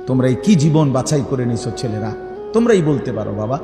তোমরাই কি জীবন বাছাই করে নিছো ছেলেরা, তোমরাই বলতে পারো বাবা।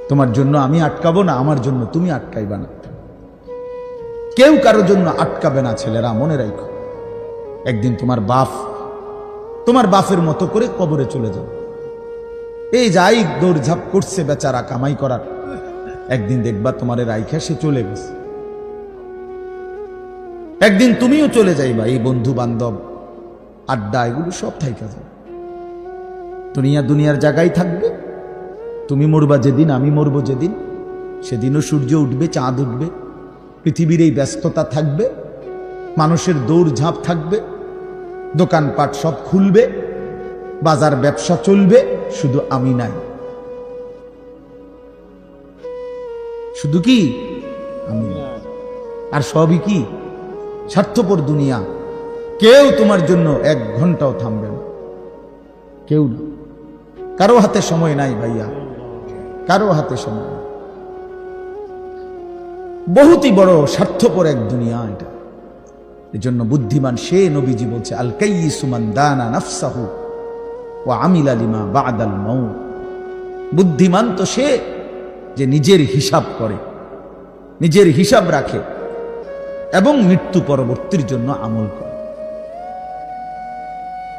তোমার জন্য আমি আটকাবো না, আমার জন্য তুমি আটকাইবা না। কেউ কারো জন্য আটকাবে না ছেলেরা, মনে রাখো। একদিন তোমার বাপের মতো করে কবরে চলে যাও। এই যাই দৌড়ঝাঁপ করছে বেচারা কামাই করার, একদিন দেখবা তোমার রাইখা সে চলে গেছে। একদিন তুমিও চলে যাইবা। এই বন্ধু বান্ধব আড্ডা এগুলো সব থাইকা যাবে। দুনিয়ার জায়গায় থাকবে। তুমি মরবা যেদিন, আমি মরবো যেদিন, সেদিনও সূর্য উঠবে, চাঁদ উঠবে, পৃথিবীর এই ব্যস্ততা থাকবে, মানুষের দৌড়ঝাঁপ থাকবে, দোকানপাট সব খুলবে, বাজার ব্যবসা চলবে, শুধু আমি নাই। শুধু কি আমি নাই। আর সবই কি স্বার্থপর দুনিয়া। কেউ তোমার জন্য 1 ঘন্টাও থামবে না, কেউ না। কারো হাতে সময় নাই ভাইয়া, কারো হাতে সময় নাই। বহুতই বড় স্বার্থপর এক দুনিয়া এটা। এজন্য বুদ্ধিমান সে, নবীজি বলছে, আল কাইয়িসু মান দানা নাফসাহু ওয়া আমিলা লিমা বা'দাল মাউত। বুদ্ধিমান তো সে যে নিজের হিসাব করে, নিজের হিসাব রাখে এবং মৃত্যু পরবর্তীর জন্য আমল করে।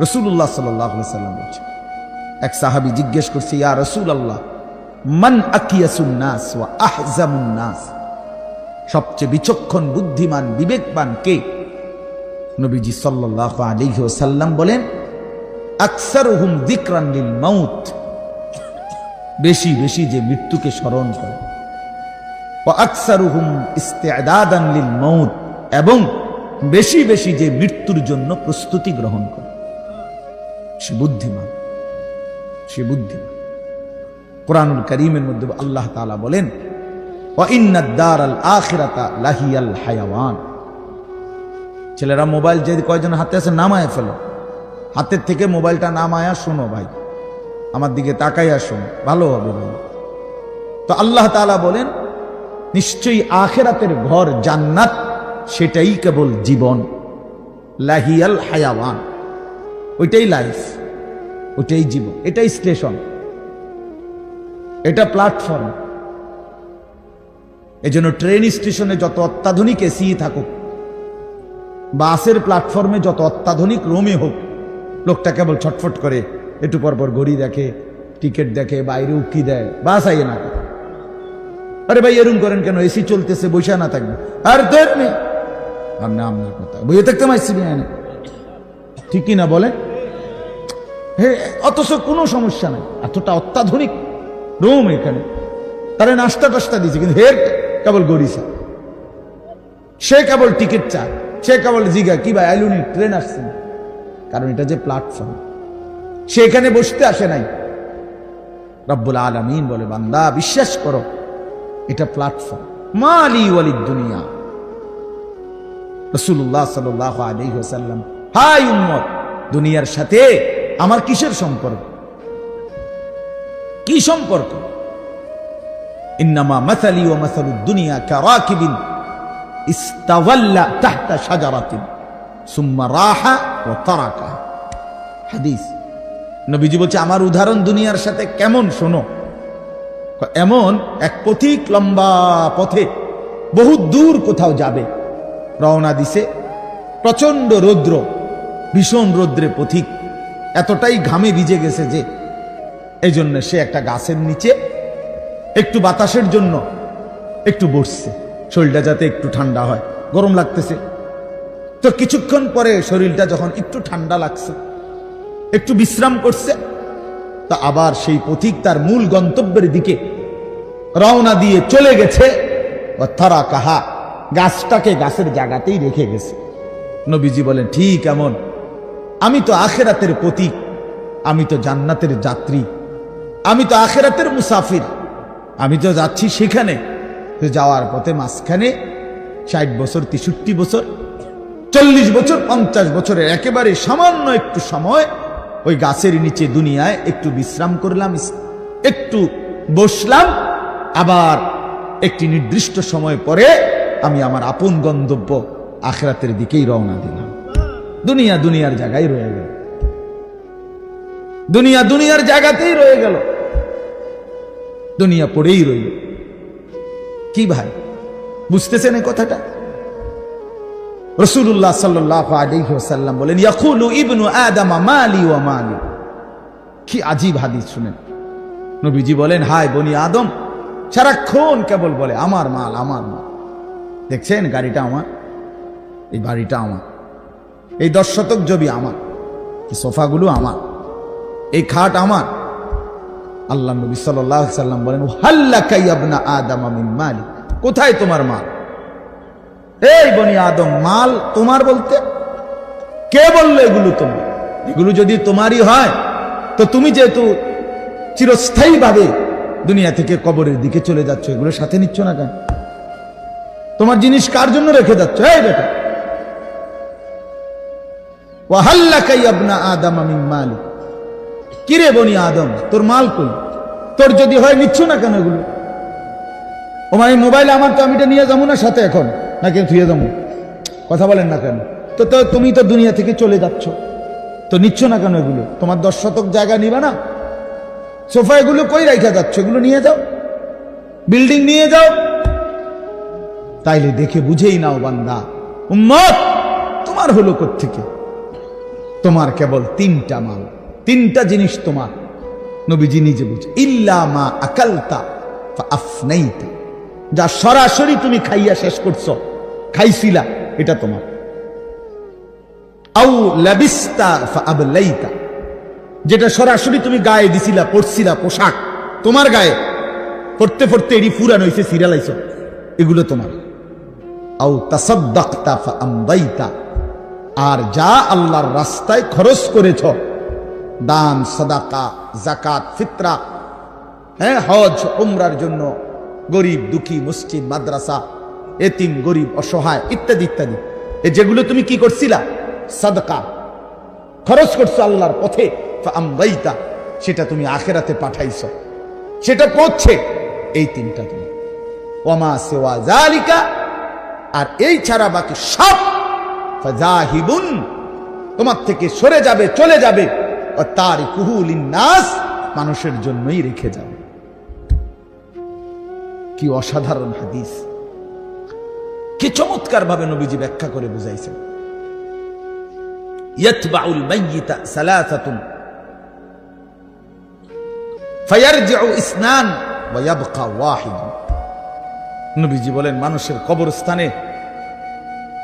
রাসূলুল্লাহ সাল্লাল্লাহু আলাইহি ওয়াসাল্লাম বলেছেন, এক সাহাবী জিজ্ঞেস করছে, ইয়া রাসূলুল্লাহ, মান আকিয়াসুন নাস ওয়া আহজামুন নাস? সবচেয়ে বিচক্ষণ, বুদ্ধিমান, বিবেকবান কে? নবীজি সাল্লাল্লাহু আলাইহি ওয়াসাল্লাম বলেন, আকসারুহুম যিকরান লিল মাউত। বেশি বেশি যে মৃত্যুকে স্মরণ করে। ওয়া আকসারুহুম ইস্তি'দাদান লিল মাউত, এবং বেশি বেশি যে মৃত্যুর জন্য প্রস্তুতি গ্রহণ করে। সে বুদ্ধিমান, সে বুদ্ধিমান। কুরআনুল কারীমের মধ্যে আল্লাহ তাআলা বলেন, ওয়া ইন্নাদ দারাল আখিরাতা লাহিয়াল হায়াওয়ান। ছেলেরা মোবাইল যে কয়জন হাতে আছে নামায় ফেলো, হাতের থেকে মোবাইলটা নামায়া শোনো ভাই, আমার দিকে তাকাইয়া শোনো, ভালো হবে ভাই। তো আল্লাহ তাআলা বলেন, নিশ্চয়ই আখিরাতের ঘর জান্নাত, সেটাই কেবল জীবন। লাহিয়াল হায়াওয়ান, ওইটাই লাইফ, ওইটাই জীবন, এটাই স্টেশন, এটা প্ল্যাটফর্ম। এজন্য ট্রেন স্টেশনে যত অত্যাধুনিক এসি থাকুক, বাসের প্ল্যাটফর্মে যত অত্যাধুনিক রুমে হোক, লোকটা কেবল ছটফট করে, একটু পরপর ঘড়ি দেখে, টিকিট দেখে, বাইরে উকি দেয়, বাস আইয়ে না। আরে ভাই এরকম করেন কেন? এসি চলতেছে, বসে না থাকবে। আর দেখনি আপনার কথা বইয়ে থাকতে মাইছি না, ঠিক কিনা বলেন? অথচ কোনো সমস্যা নাই, এতটা অত্যাধুনিক রুম এখানে, তারা নাস্তা টাস্তা দিয়েছে, কিন্তু হের কেবল গড়িছে, সে কেবল টিকিট চায়, সে কেবল জিগা কি ভাই আইলুনি ট্রেন আসছে না, কারণ এটা যে প্ল্যাটফর্ম, সে এখানে বসতে আসে নাই। রব্বুল আলামিন বলে, বান্দা বিশ্বাস করো, এটা প্ল্যাটফর্ম। মালি ওয়ালিদ দুনিয়া। রাসূলুল্লাহ সাল্লাল্লাহু আলাইহি ওয়াসাল্লাম, হাই উম্মত, দুনিয়ার সাথে আমার কিসের সম্পর্ক? কি সম্পর্ক? ইন্নামা মাসালি ওয়া মাসালুদ দুনিয়া কারাকিবিন ইস্তাওয়াল্লা তাহতা শাজারাতিন সুম্মা রাহা ওয়া তারাকা। হাদিস। নবীজি বলছে, আমার উদাহরণ দুনিয়ার সাথে কেমন শোনো। এমন এক পথিক লম্বা পথে বহু দূর কোথাও যাবে, রওনা দিছে, প্রচন্ড রৌদ্র, ভীষণ রৌদ্রে পথিক এতটাই ঘামে ভিজে গেছে যে এই জন্য সে একটা গাছের নিচে একটু বাতাসের জন্য একটু বসছে, শরীরটা যাতে একটু ঠান্ডা হয়, গরম লাগতেছে। তো কিছুক্ষণ পরে শরীরটা যখন একটু ঠান্ডা লাগছে, একটু বিশ্রাম করছে, তা আবার সেই পথিক তার মূল গন্তব্যের দিকে রওনা দিয়ে চলে গেছে। তারা কাহা, গাছটাকে গাছের জায়গাতেই রেখে গেছে। নবীজি বলেন, ঠিক এমন আমি তো আখিরাতের পথিক, আমি তো জান্নাতের যাত্রী, আমি তো আখিরাতের মুসাফির, আমি তো যাচ্ছি সেখানে। তো যাওয়ার পথে মাঝখানে 60 বছর, 63 বছর, 40 বছর, 50 বছরের একেবারে সামান্য একটু সময় ওই গাছের নিচে দুনিয়ায় একটু বিশ্রাম করলাম, একটু বসলাম, আবার একটি নির্দিষ্ট সময় পরে আমি আমার আপন গন্তব্য আখিরাতের দিকেই রওনা দিলাম। দুনিয়ার জায়গায় রয়ে গেল। দুনিয়া দুনিয়ার জায়গাতেই রয়ে গেল, দুনিয়া পড়েই রইল। কি ভাই, বুঝতেছেন এই কথাটা? রাসূলুল্লাহ সাল্লাল্লাহু আলাইহি ওয়াসাল্লাম বলেন, ইয়াকুলু ইবনু আদম মালি ওয়া মালি। কি আজীব হাদিস শুনেন। নবীজি বলেন, হায় বনি আদম সারাক্ষণ কেবল বলে আমার মাল, আমার মাল। দেখছেন গাড়িটা আমার, এই বাড়িটা আমার, এই 10 শতক জমি আমার, এই সোফাগুলো আমার, এই খাট আমার। আল্লাহ নবী সাল্লাল্লাহু আলাইহি ওয়াসাল্লাম বলেন, হাল্লাকা ইয়া ইবনা আদম মিন মালি। কোথায় তোমার মাল? এই বনি আদম, মাল তোমার বলতে কে বললো এগুলো তোমার? এগুলো যদি তোমারই হয় তো তুমি যেহেতু চিরস্থায়ী ভাবে দুনিয়া থেকে কবরের দিকে চলে যাচ্ছ, এগুলো সাথে নিচ্ছ না কেন? তোমার জিনিস কার জন্য রেখে যাচ্ছ? এই বেটা, ওয়া হাল্লাকা ইয়া ইবনা আদম মিন মালি। কিরে বনি আদম, তোর মাল কই? তোর যদি হয় নিচ্ছ না কেন এগুলো? ও মানে মোবাইল আমার, তো আমি এটা নিয়ে যাবো না সাথে এখন, নাকি থুয়ে যাবো? কথা বলেন না কেন? তো তুমি তো দুনিয়া থেকে চলে যাচ্ছ, তো নিচ্ছ না কেন এগুলো? তোমার 10 শতক জায়গা নিবা না? সোফা এগুলো কই রাখা যাচ্ছ? এগুলো নিয়ে যাও, বিল্ডিং নিয়ে যাও। তাইলে দেখে বুঝেই নাও বান্দা, উম্মত তোমার হলো কোত্থেকে? তোমার কেবল 3টা মাল, 3টা জিনিস তোমার। নবীজি নিজে বুঝে, ইল্লা মা আকালতা ফাআফনাইতা। যা সরাসরি তুমি খাইয়া শেষ করছো, খাইছিলা, এটা তোমার। আও লাবিস্তা ফাআবলাইতা। যেটা সরাসরি তুমি গায়ে দিছিলা, পরছিলা, পোশাক তোমার গায়ে, পড়তে পড়তে এটি পুরান হইছে, সিরিয়ালাইছো, এগুলো তোমার। আও তাসাদ্দাকতা ফাআমদাইতা। আর যা আল্লাহর রাস্তায় খরচ করেছ, দান, সাদাকা, যাকাত, ফিতরা, হ্যাঁ, হজ উমরার জন্য, গরিব দুঃখী, মসজিদ, মাদ্রাসা, এতিম, গরিব, অসহায় ইত্যাদি ইত্যাদি, এই যেগুলো তুমি কি করছিলা? সাদকা, খরচ করছো আল্লাহর পথে। ফাআমদাইতা, সেটা তুমি আখিরাতে পাঠাইছো, সেটা পৌঁছে। এই 3টা তুমি। ওয়ামা সিওয়া যালিকা, আর এই ছাড়া বাকি সব ফাযাহিবুন, তোমার থেকে সরে যাবে, চলে যাবে। ও তারিকুহু লিন্নাস, মানুষের জন্যই রেখে যাবে। কি অসাধারণ হাদিস, কি চমৎকার ভাবে নবীজি ব্যাখ্যা করে বুঝাইছেন। ইয়াতবাউল মাইয়িতা সালাসাতুন ফায়ারজিউ ইসনান ওয়া ইয়াবকা ওয়াহিদ। নবীজি বলেন, মানুষের কবরস্থানে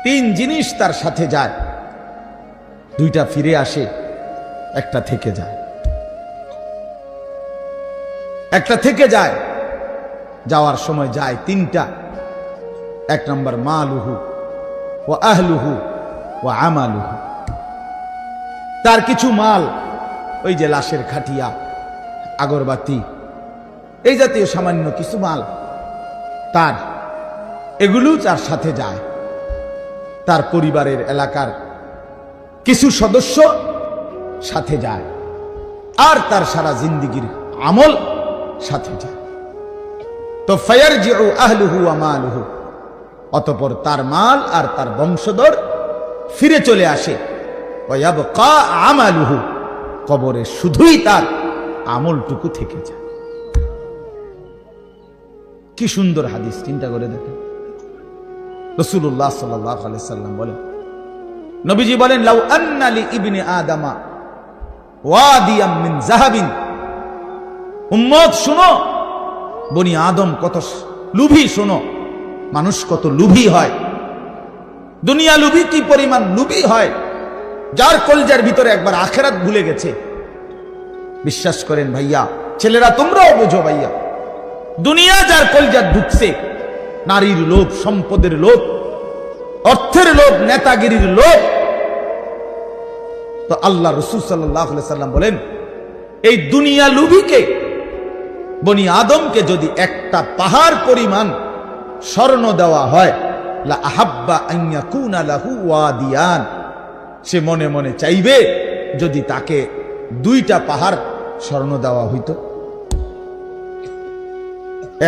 3 জিনিস তার সাথে যায়, 2টা ফিরে আসে, একটা থেকে যায়। একটা থেকে যায়, যাওয়ার সময় যায় 3টা। 1 নম্বর মালুহু ওয়া আহলুহু ওয়া আমালুহু। তার কিছু মাল, ওই যে লাশের খাটিয়া, আগরবাতি, এই জাতীয় সামান্য কিছু মাল তার, এগুলো তার সাথে যায়। তার পরিবারের, এলাকার কিছু সদস্য সাথে যায়, আর তার সারা জিন্দেগীর আমল সাথে যায়। তো ফায়ারজিউ আহলুহু ওয়া মালুহু, অতঃপর তার মাল আর তার বংশধর ফিরে চলে আসে। ওয়া ইয়াবকা আমালুহু, কবরে শুধুই তার আমলটুকু থেকে যায়। কি সুন্দর হাদিস, চিন্তা করে দেখেন। রাসূলুল্লাহ সাল্লাল্লাহু আলাইহি সাল্লাম বলেন, নবীজি বলেন, লাউ আন্না লি ইবনি আদামা ওয়াদিয়াম মিন যাহাবিন। উম্মত শুনো, বনি আদম কত লুভী, শোনো, মানুষ কত লুভী হয়, দুনিয়া লুভী কি পরিমাণ লুভী হয়, যার কলজার ভিতরে একবার আখিরাত ভুলে গেছে। বিশ্বাস করেন ভাইয়া, ছেলেরা তোমরাও বোঝো ভাইয়া, দুনিয়া যার কলজার ঢুকছে, নারীর লোভ, সম্পদের লোভ, অর্থের লোভ, নেতাগিরির লোভ, তো আল্লাহ রাসূল সাল্লাল্লাহু আলাইহি সাল্লাম বলেন, এই দুনিয়া লুভিকে, বনি আদমকে যদি একটা পাহাড় পরিমাণ স্বর্ণ দেওয়া হয়, লা আহাব্বা আন ইয়াকুনা লাহু ওয়াদিয়ান, সে মনে মনে চাইবে যদি তাকে 2টা পাহাড় স্বর্ণ দেওয়া হইতো।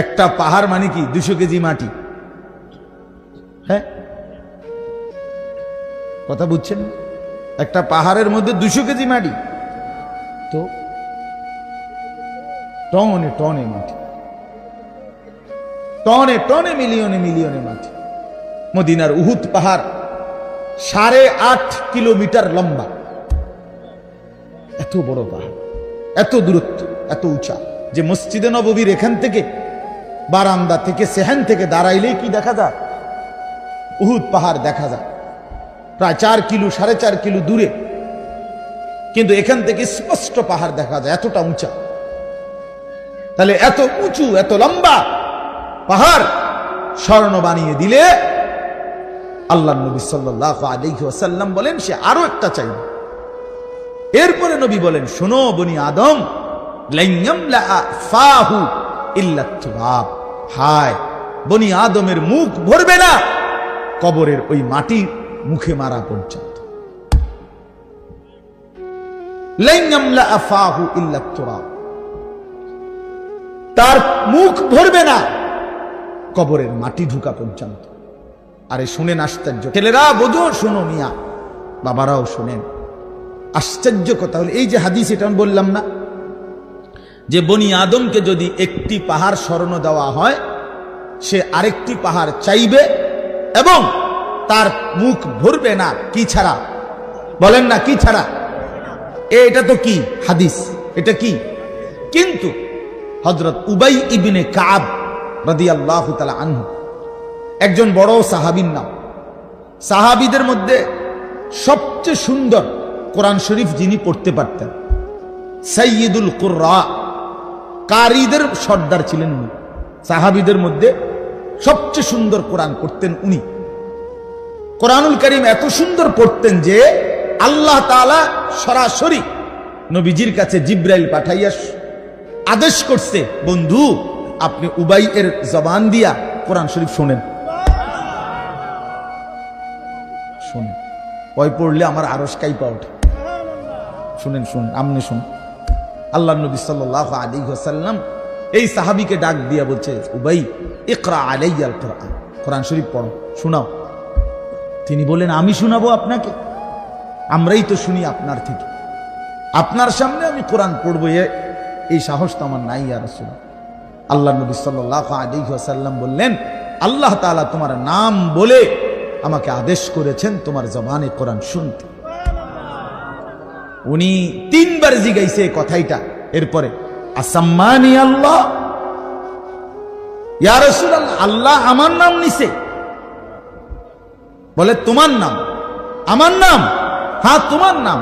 একটা পাহাড় মানে কি 200 কেজি মাটি, হ্যাঁ, কথা বুঝছেন? একটা পাহাড়ের মধ্যে 200 কেজি মাটি, তো টনে টনে মাটি, টনে টনে মিলিয়নে মিলিয়নে মাটি। মদিনার উহুদ পাহাড় 8.5 কিলোমিটার লম্বা, এত বড় পাহাড়, এত দূরত্ব, এত উঁচা যে মসজিদে নববীর এখান থেকে বারান্দা থেকে সেহান থেকে দাঁড়াইলেই কি দেখা যায়? উহুদ পাহাড় দেখা যায় প্রায় 4 কিলো 4.5 কিলো দূরে, কিন্তু এখান থেকে স্পষ্ট পাহাড় দেখা যায়, এতটা উঁচা। তাহলে এত উঁচু এত লম্বা পাহাড় স্বর্ণ বানিয়ে দিলে আল্লাহ নবী সাল্লাল্লাহু আলাইহি ওয়াসাল্লাম বলেন সে আরো একটা চাইবে। এরপরে নবী বলেন, শোনো বনি আদম, লান ইয়ামলা ফাহু ইল্লা তুরাব, হায় বনি আদমের মুখ ভরবে না কবরের ওই মাটি মুখে মারা পর্যন্ত। লান ইয়ামলা ফাহু ইল্লা তুরাব, তার মুখ ভরবে না কবরের মাটি ঢুকা পর্যন্ত। আরে শুনেন আশ্চর্য, ছেলেরা বোঝো, শোনো মিয়া, বাবারাও শোনেন, আশ্চর্য কথা হলো এই যে হাদিস, এটা আমি বললাম না যে বনি আদমকে যদি একটি পাহাড় স্মরণ দেওয়া হয় সে আরেকটি পাহাড় চাইবে এবং তার মুখ ভরবে না, কি ছাড়া? বলেন না, কি ছাড়া? এটা তো কি হাদিস, এটা কি? কিন্তু হযরত উবাই ইবনে কাব রাদিয়াল্লাহু তাআলা আনহু একজন বড় সাহাবীর নাম। সাহাবীদের মধ্যে সবচেয়ে সুন্দর কোরআন শরীফ যিনি পড়তে পারতেন, সাইয়্যিদুল কুররা, কারীদের সর্দার ছিলেন উনি। সাহাবীদের মধ্যে সবচেয়ে সুন্দর কোরআন পড়তেন উনি। কোরআনুল কারীম এত সুন্দর পড়তেন যে আল্লাহ তাআলা সরাসরি নবীজির কাছে জিবরাইল পাঠাইয়া আদেশ করছে, বন্ধু আপনি উবাই এর জবান দিয়া কোরআন শরীফ শোনেন। শোনেন, ওই পড়লে আমার আরশ কাইপা ওঠে। শুনেন, শুনেন, আমনে শুনুন। আল্লাহ নবী সাল্লাল্লাহু আলাইহি ওয়াসাল্লাম এই সাহাবীকে ডাক দিয়া বলছে, উবাই ইকরা আলাইয়াল কোরআন, কোরআন শরীফ পড়ো, শোনাও। তিনি বলেন, আমি শোনাবো আপনাকে? আমরাই তো শুনি আপনার থেকে, আপনার সামনে আমি কোরআন পড়বো, এই সাহস তো আমার নাই ইয়া রাসূলুল্লাহ। আল্লাহ নবী সাল্লাল্লাহু আলাইহি ওয়াসাল্লাম বললেন, আল্লাহ তাআলা তোমার নাম বলে আমাকে আদেশ করেছেন তোমার জবানে কোরআন শুনতে। উনি 3 বার জিগাইছে এই কথাইটা। এরপরে আসাম্মানি আল্লাহ, ইয়া রাসূলুল্লাহ আল্লাহ আমার নাম নিছে? বলে তোমার নাম? আমার নাম? হ্যাঁ তোমার নাম।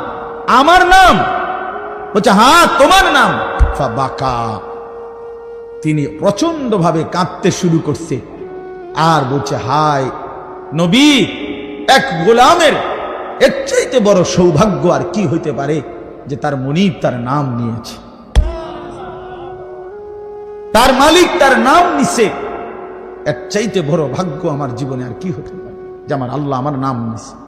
আমার নাম? বলছে হ্যাঁ তোমার নাম। ফাবাকা, তিনি প্রচন্ড ভাবে কাঁদতে শুরু করছে আর বলছে, হায় নবী, এক গোলামের এর চাইতে বড় সৌভাগ্য আর কি হইতে পারে যে তার মুনিব তার নাম নিয়েছে, তার মালিক তার নাম নিছে। এর চাইতে বড় ভাগ্য আমার জীবনে আর কি হতে পারে যে আমার আল্লাহ আমার নাম নিছে।